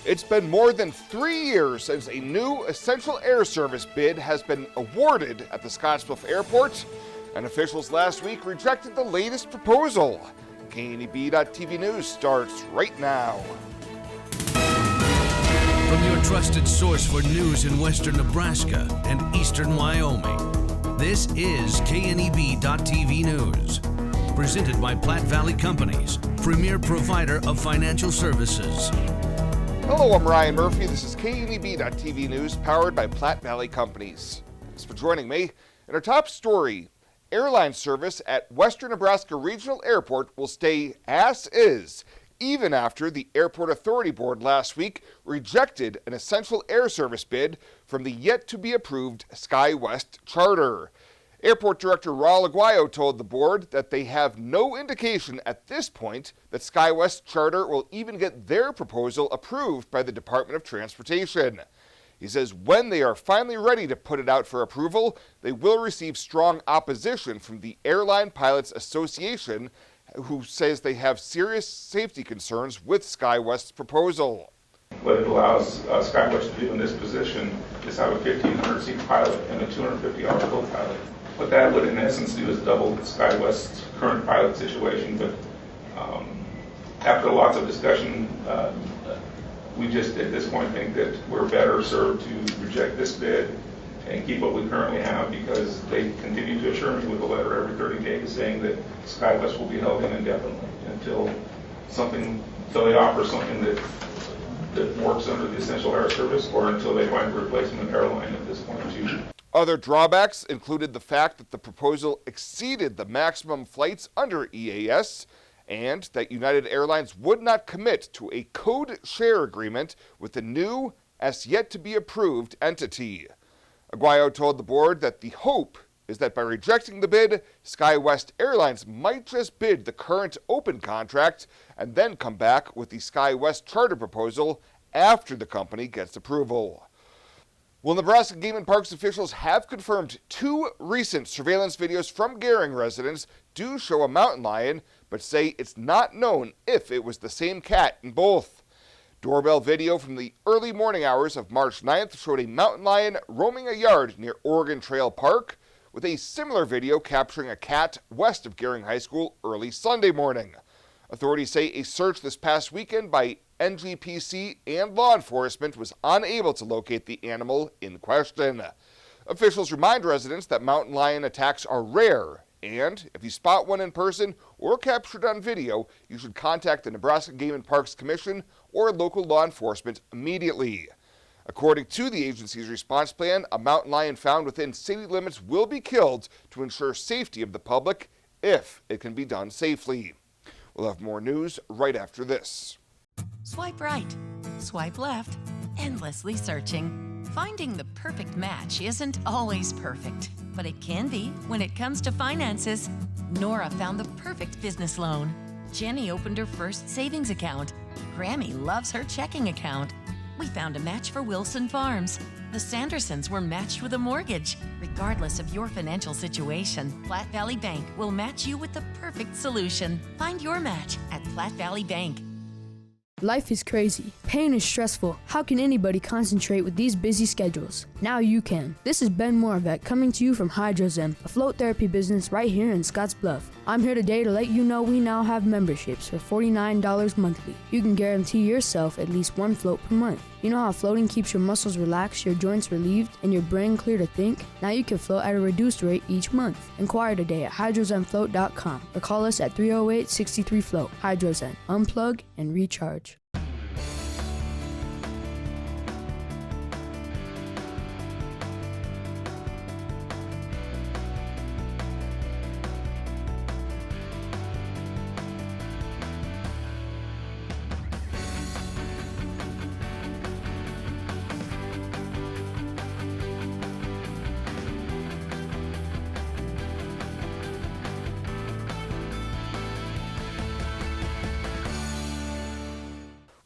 It's been more than 3 years since a new essential air service bid has been awarded at the Scottsbluff Airport, and officials last week rejected the latest proposal. KNEB.TV News starts right now. From your trusted source for news in western Nebraska and eastern Wyoming, this is KNEB.TV News. Presented by Platte Valley Companies, premier provider of financial services. Hello, I'm Ryan Murphy. This is KNEB.TV News, powered by Platte Valley Companies. Thanks for joining me. In our top story, airline service at Western Nebraska Regional Airport will stay as is, even after the Airport Authority Board last week rejected an essential air service bid from the yet-to-be-approved SkyWest charter. Airport Director Raul Aguayo told the board that they have no indication at this point that SkyWest charter will even get their proposal approved by the Department of Transportation. He says when they are finally ready to put it out for approval, they will receive strong opposition from the Airline Pilots Association, who says they have serious safety concerns with SkyWest's proposal. What it allows SkyWest to do in this position is have a 1,500-seat pilot and a 250-hour co-pilot. What that would in essence do is double SkyWest's current pilot situation, but after lots of discussion, we just at this point think that we're better served to reject this bid and keep what we currently have, because they continue to assure me with a letter every 30 days saying that SkyWest will be held in indefinitely until they offer something that works under the essential air service, or until they find a replacement airline at this point too. Other drawbacks included the fact that the proposal exceeded the maximum flights under EAS, and that United Airlines would not commit to a code share agreement with the new, as yet to be approved entity. Aguayo told the board that the hope is that by rejecting the bid, SkyWest Airlines might just bid the current open contract and then come back with the SkyWest charter proposal after the company gets approval. Well, Nebraska Game and Parks officials have confirmed 2 recent surveillance videos from Gering residents do show a mountain lion, but say it's not known if it was the same cat in both. Doorbell video from the early morning hours of March 9th showed a mountain lion roaming a yard near Oregon Trail Park, with a similar video capturing a cat west of Gering High School early Sunday morning. Authorities say a search this past weekend by NGPC and law enforcement was unable to locate the animal in question. Officials remind residents that mountain lion attacks are rare, and if you spot one in person or captured on video, you should contact the Nebraska Game and Parks Commission or local law enforcement immediately. According to the agency's response plan, a mountain lion found within city limits will be killed to ensure safety of the public if it can be done safely. We'll have more news right after this. Swipe right, swipe left, endlessly searching. Finding the perfect match isn't always perfect, but it can be when it comes to finances. Nora found the perfect business loan. Jenny opened her first savings account. Grammy loves her checking account. We found a match for Wilson Farms. The Sandersons were matched with a mortgage. Regardless of your financial situation, Platte Valley Bank will match you with the perfect solution. Find your match at Platte Valley Bank. Life is crazy. Pain is stressful. How can anybody concentrate with these busy schedules? Now you can. This is Ben Moravec coming to you from Hydrozen, a float therapy business right here in Scottsbluff. I'm here today to let you know we now have memberships for $49 monthly. You can guarantee yourself at least 1 float per month. You know how floating keeps your muscles relaxed, your joints relieved, and your brain clear to think? Now you can float at a reduced rate each month. Inquire today at hydrozenfloat.com or call us at 308-63-FLOAT. Hydrozen. Unplug and recharge.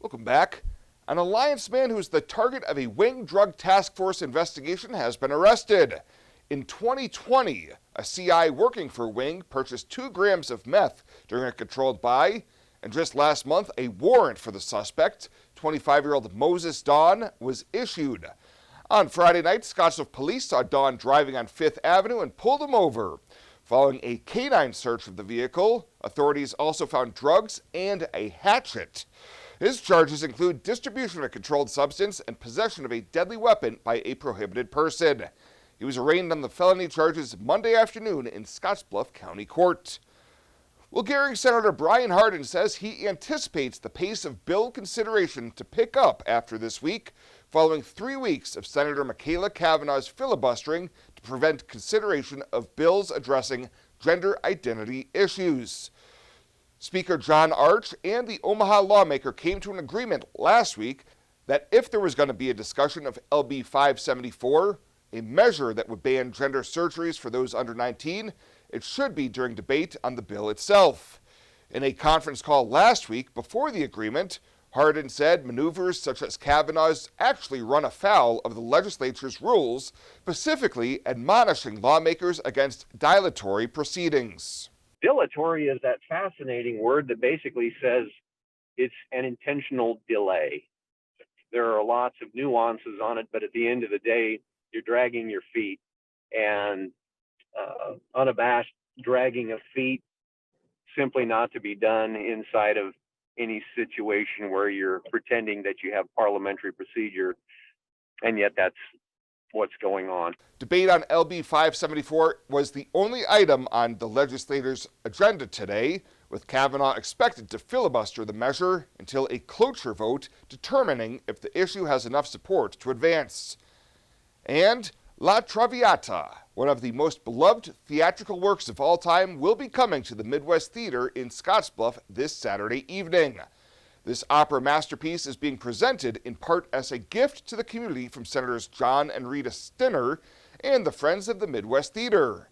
Welcome back. An Alliance man who is the target of a Wing Drug Task Force investigation has been arrested. In 2020, a CI working for Wing purchased 2 grams of meth during a controlled buy, and just last month, a warrant for the suspect 25-year-old Moses Dawn was issued. On Friday night, Scottsbluff police saw Dawn driving on 5th Avenue and pulled him over. Following a canine search of the vehicle, authorities also found drugs and a hatchet. His charges include distribution of a controlled substance and possession of a deadly weapon by a prohibited person. He was arraigned on the felony charges Monday afternoon in Scottsbluff County Court. Well, Gary Senator Brian Hardin says he anticipates the pace of bill consideration to pick up after this week, following 3 weeks of Senator Michaela Cavanaugh's filibustering to prevent consideration of bills addressing gender identity issues. Speaker John Arch and the Omaha lawmaker came to an agreement last week that if there was going to be a discussion of LB 574, a measure that would ban gender surgeries for those under 19, it should be during debate on the bill itself. In a conference call last week before the agreement, Hardin said maneuvers such as Kavanaugh's actually run afoul of the legislature's rules, specifically admonishing lawmakers against dilatory proceedings. Dilatory is that fascinating word that basically says it's an intentional delay. There are lots of nuances on it, but at the end of the day, you're dragging your feet, and unabashed dragging of feet simply not to be done inside of any situation where you're pretending that you have parliamentary procedure, and yet that's what's going on. Debate on LB 574 was the only item on the legislators' agenda today, with Kavanaugh expected to filibuster the measure until a cloture vote determining if the issue has enough support to advance. And La Traviata, one of the most beloved theatrical works of all time, will be coming to the Midwest Theater in Scottsbluff this Saturday evening. This opera masterpiece is being presented in part as a gift to the community from Senators John and Rita Stinner and the Friends of the Midwest Theater.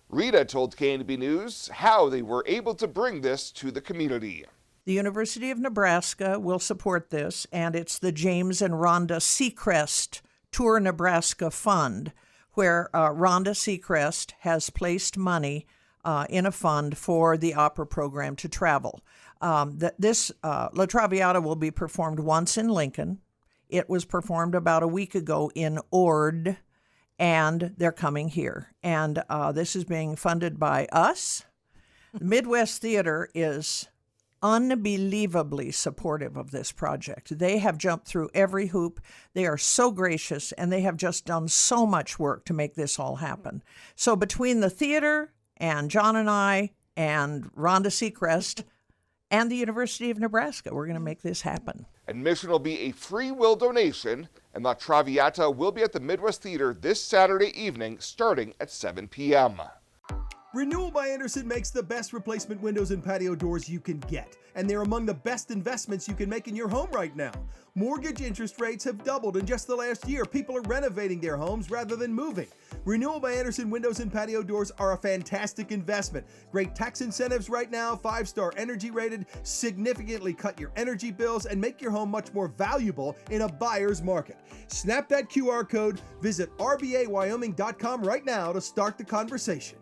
Rita told KNB News how they were able to bring this to the community. The University of Nebraska will support this, and it's the James and Rhonda Seacrest Tour Nebraska Fund, where Rhonda Seacrest has placed money in a fund for the opera program to travel. This La Traviata will be performed once in Lincoln. It was performed about a week ago in Ord, and they're coming here. And this is being funded by us. The Midwest Theater is unbelievably supportive of this project. They have jumped through every hoop. They are so gracious, and they have just done so much work to make this all happen. So between the theater and John and I and Rhonda Seacrest and the University of Nebraska, we're going to make this happen. Admission will be a free will donation, and La Traviata will be at the Midwest Theater this Saturday evening starting at 7 p.m. Renewal by Andersen makes the best replacement windows and patio doors you can get, and they're among the best investments you can make in your home right now. Mortgage interest rates have doubled in just the last year. People are renovating their homes rather than moving. Renewal by Andersen windows and patio doors are a fantastic investment. Great tax incentives right now, 5-star energy rated, significantly cut your energy bills, and make your home much more valuable in a buyer's market. Snap that QR code, visit rbawyoming.com right now to start the conversation.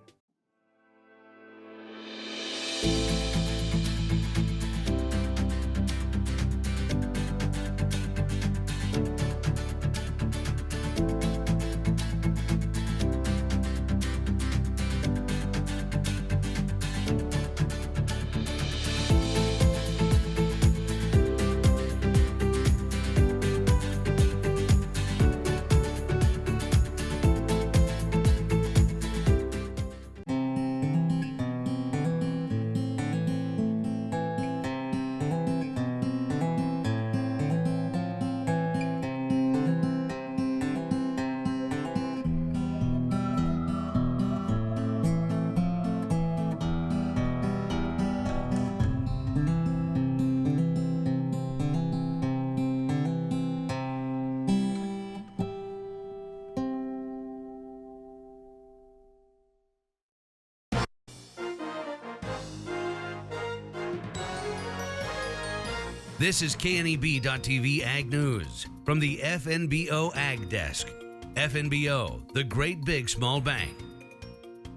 This is KNEB.TV Ag News from the FNBO Ag Desk. FNBO, the great big small bank.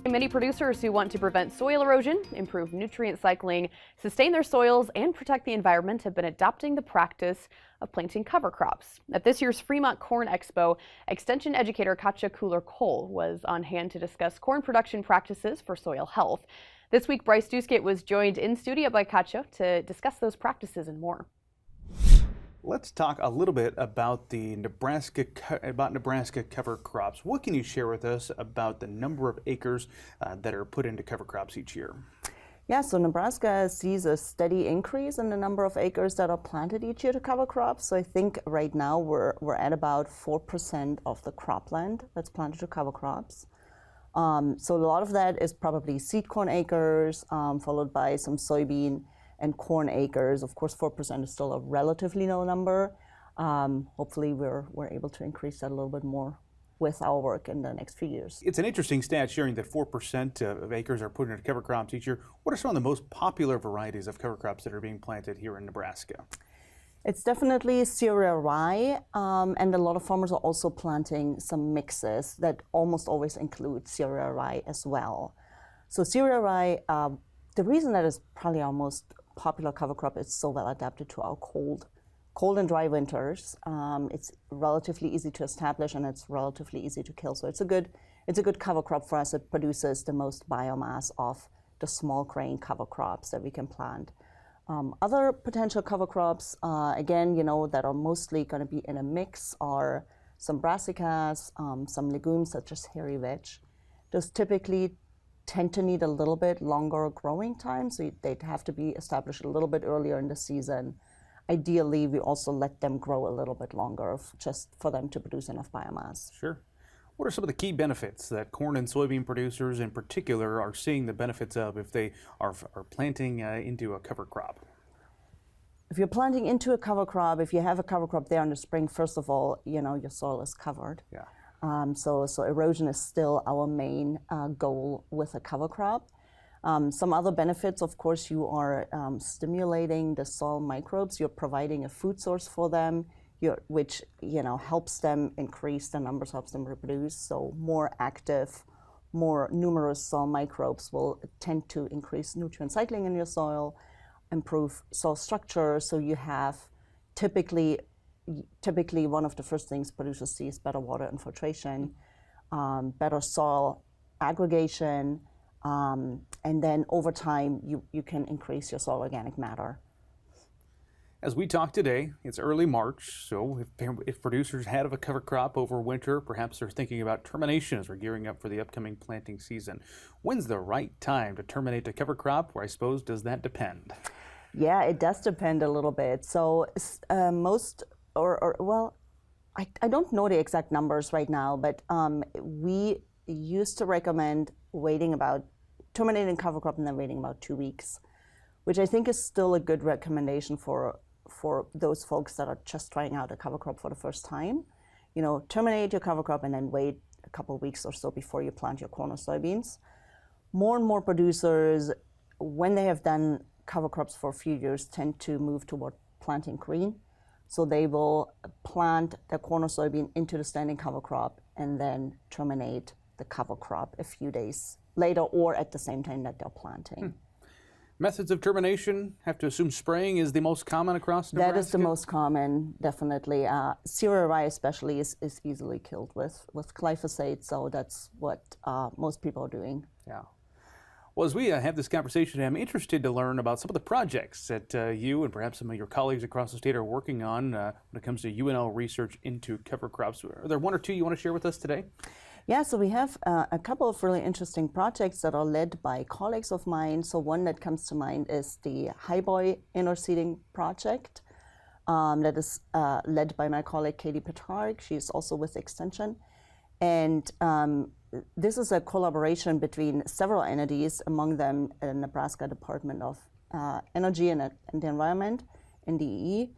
Many producers who want to prevent soil erosion, improve nutrient cycling, sustain their soils, and protect the environment have been adopting the practice of planting cover crops. At this year's Fremont Corn Expo, Extension educator Katja Kuhler-Cole was on hand to discuss corn production practices for soil health. This week, Bryce Duskett was joined in studio by Katja to discuss those practices and more. Let's talk a little bit about Nebraska cover crops. What can you share with us about the number of acres that are put into cover crops each year? Yeah, so Nebraska sees a steady increase in the number of acres that are planted each year to cover crops. So I think right now we're at about 4% of the cropland that's planted to cover crops. So a lot of that is probably seed corn acres, followed by some soybean and corn acres. Of course, 4% is still a relatively low number. Hopefully we're able to increase that a little bit more with our work in the next few years. It's an interesting stat sharing that 4% of acres are put into cover crops each year. What are some of the most popular varieties of cover crops that are being planted here in Nebraska? It's definitely cereal rye, and a lot of farmers are also planting some mixes that almost always include cereal rye as well. So cereal rye, the reason that is probably our most popular cover crop is so well adapted to our cold and dry winters. It's relatively easy to establish and it's relatively easy to kill. So it's a good cover crop for us. It produces the most biomass of the small grain cover crops that we can plant. Other potential cover crops, again, that are mostly going to be in a mix are some brassicas, some legumes such as hairy vetch. Those typically tend to need a little bit longer growing time, so they'd have to be established a little bit earlier in the season. Ideally, we also let them grow a little bit longer just for them to produce enough biomass. Sure. What are some of the key benefits that corn and soybean producers in particular are seeing the benefits of if they are planting into a cover crop? If you're planting into a cover crop, if you have a cover crop there in the spring, first of all, your soil is covered. Yeah. So erosion is still our main goal with a cover crop. Some other benefits, of course, you are stimulating the soil microbes. You're providing a food source for them, which helps them increase the numbers, helps them reproduce. So more active, more numerous soil microbes will tend to increase nutrient cycling in your soil, improve soil structure. So you have typically one of the first things producers see is better water infiltration, better soil aggregation, and then over time you can increase your soil organic matter. As we talk today, it's early March, so if producers have a cover crop over winter, perhaps they're thinking about termination as we're gearing up for the upcoming planting season. When's the right time to terminate a cover crop, or I suppose does that depend? Yeah, it does depend a little bit. So I don't know the exact numbers right now, but we used to recommend terminating cover crop and then waiting about 2 weeks, which I think is still a good recommendation for those folks that are just trying out a cover crop for the first time. Terminate your cover crop and then wait a couple of weeks or so before you plant your corn or soybeans. More and more producers, when they have done cover crops for a few years, tend to move toward planting green. So they will plant their corn or soybean into the standing cover crop and then terminate the cover crop a few days later or at the same time that they're planting. Methods of termination, have to assume spraying is the most common across Nebraska? That is the most common, definitely. Cereal rye especially is easily killed with glyphosate, so that's what most people are doing. Yeah. Well, as we have this conversation, I'm interested to learn about some of the projects that you and perhaps some of your colleagues across the state are working on when it comes to UNL research into cover crops. Are there one or two you want to share with us today? Yeah, so we have a couple of really interesting projects that are led by colleagues of mine. So one that comes to mind is the Highboy inner seeding project that is led by my colleague Katie Petrarch. She's also with Extension. And this is a collaboration between several entities, among them the Nebraska Department of Energy and the Environment, NDE,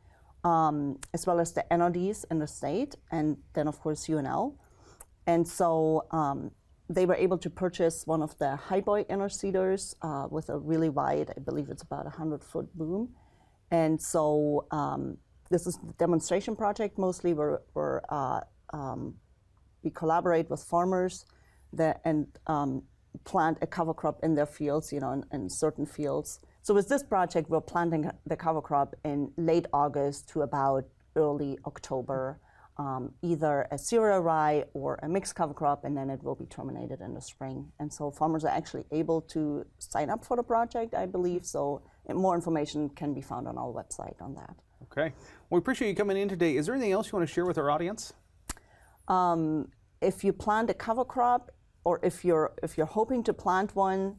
as well as the NRDs in the state, and then of course UNL. And so they were able to purchase one of the Highboy inner seeders with a really wide, I believe it's about 100-foot boom. And so this is a demonstration project mostly where we collaborate with farmers and plant a cover crop in their fields, in certain fields. So with this project, we're planting the cover crop in late August to about early October, either a cereal rye or a mixed cover crop, and then it will be terminated in the spring. And so farmers are actually able to sign up for the project, I believe. So more information can be found on our website on that. Okay. Well, we appreciate you coming in today. Is there anything else you want to share with our audience? If you plant a cover crop, or if you're hoping to plant one,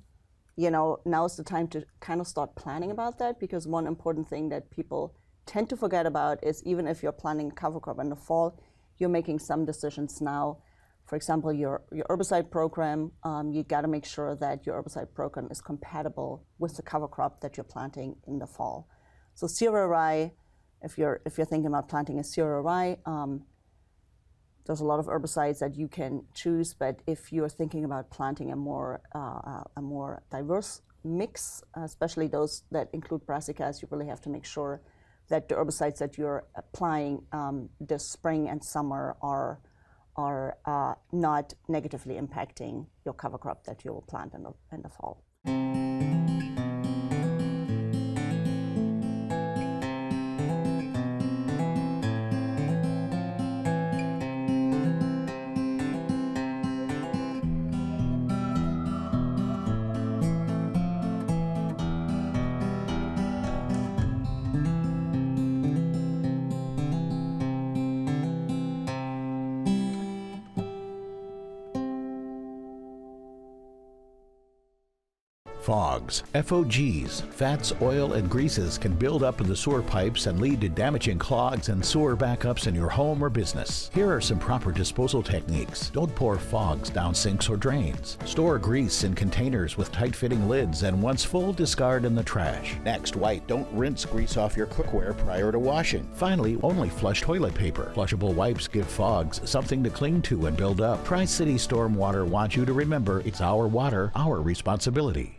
now's the time to kind of start planning about that, because one important thing that people tend to forget about is even if you're planting a cover crop in the fall, you're making some decisions now. For example, your herbicide program, you got to make sure that your herbicide program is compatible with the cover crop that you're planting in the fall. So cereal rye, if you're thinking about planting a cereal rye, there's a lot of herbicides that you can choose, but if you're thinking about planting a more diverse mix, especially those that include brassicas, you really have to make sure that the herbicides that you're applying this spring and summer are not negatively impacting your cover crop that you will plant in the fall. Fogs, FOGs, fats, oil, and greases can build up in the sewer pipes and lead to damaging clogs and sewer backups in your home or business. Here are some proper disposal techniques. Don't pour fogs down sinks or drains. Store grease in containers with tight-fitting lids, and once full, discard in the trash. Next, don't rinse grease off your cookware prior to washing. Finally, only flush toilet paper. Flushable wipes give fogs something to cling to and build up. Tri-City Stormwater wants you to remember it's our water, our responsibility.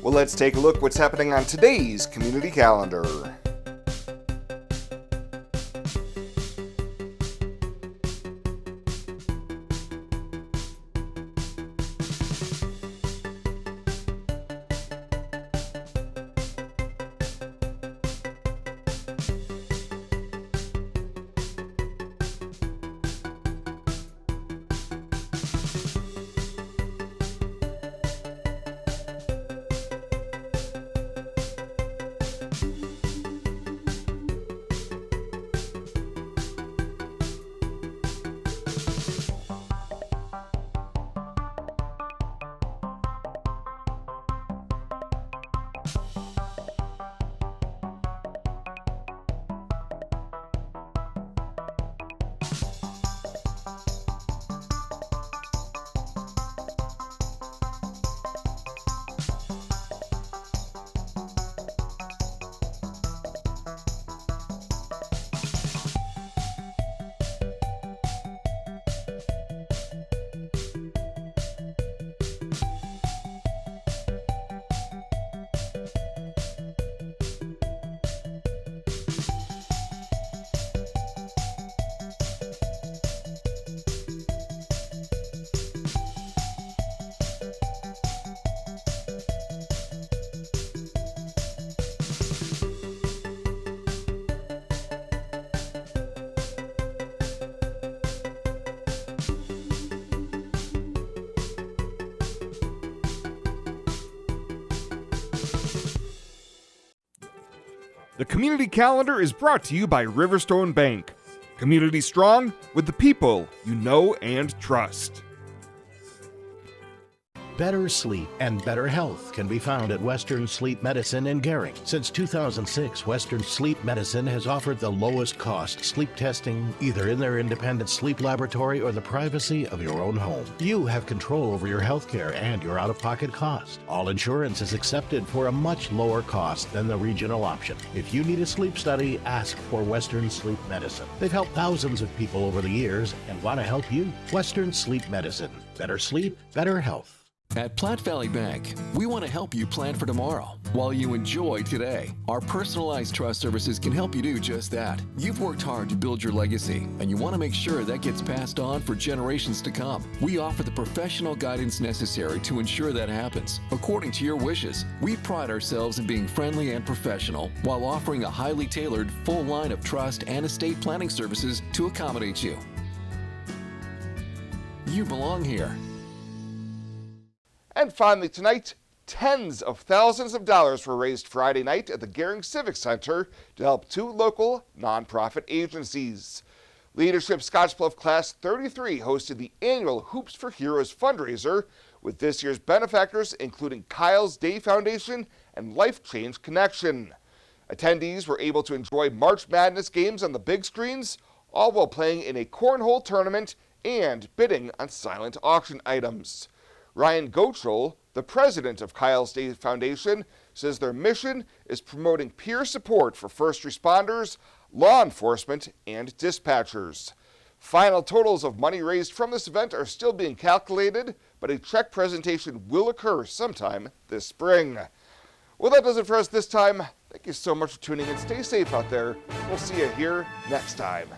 Well, let's take a look what's happening on today's community calendar. The community calendar is brought to you by Riverstone Bank. Community strong with the people you know and trust. Better sleep and better health can be found at Western Sleep Medicine in Gering. Since 2006, Western Sleep Medicine has offered the lowest cost sleep testing either in their independent sleep laboratory or the privacy of your own home. You have control over your health care and your out-of-pocket cost. All insurance is accepted for a much lower cost than the regional option. If you need a sleep study, ask for Western Sleep Medicine. They've helped thousands of people over the years and want to help you. Western Sleep Medicine. Better sleep, better health. At Platte Valley Bank, we want to help you plan for tomorrow while you enjoy today. Our personalized trust services can help you do just that. You've worked hard to build your legacy, and you want to make sure that gets passed on for generations to come. We offer the professional guidance necessary to ensure that happens, according to your wishes. We pride ourselves in being friendly and professional while offering a highly tailored full line of trust and estate planning services to accommodate you. You belong here. And finally tonight, tens of thousands of dollars were raised Friday night at the Gering Civic Center to help two local nonprofit agencies. Leadership Scottsbluff Class 33 hosted the annual Hoops for Heroes fundraiser, with this year's benefactors including Kyle's Day Foundation and Life Change Connection. Attendees were able to enjoy March Madness games on the big screens, all while playing in a cornhole tournament and bidding on silent auction items. Ryan Goetschel, the president of Kyle's Day Foundation, says their mission is promoting peer support for first responders, law enforcement, and dispatchers. Final totals of money raised from this event are still being calculated, but a check presentation will occur sometime this spring. Well, that does it for us this time. Thank you so much for tuning in. Stay safe out there. We'll see you here next time.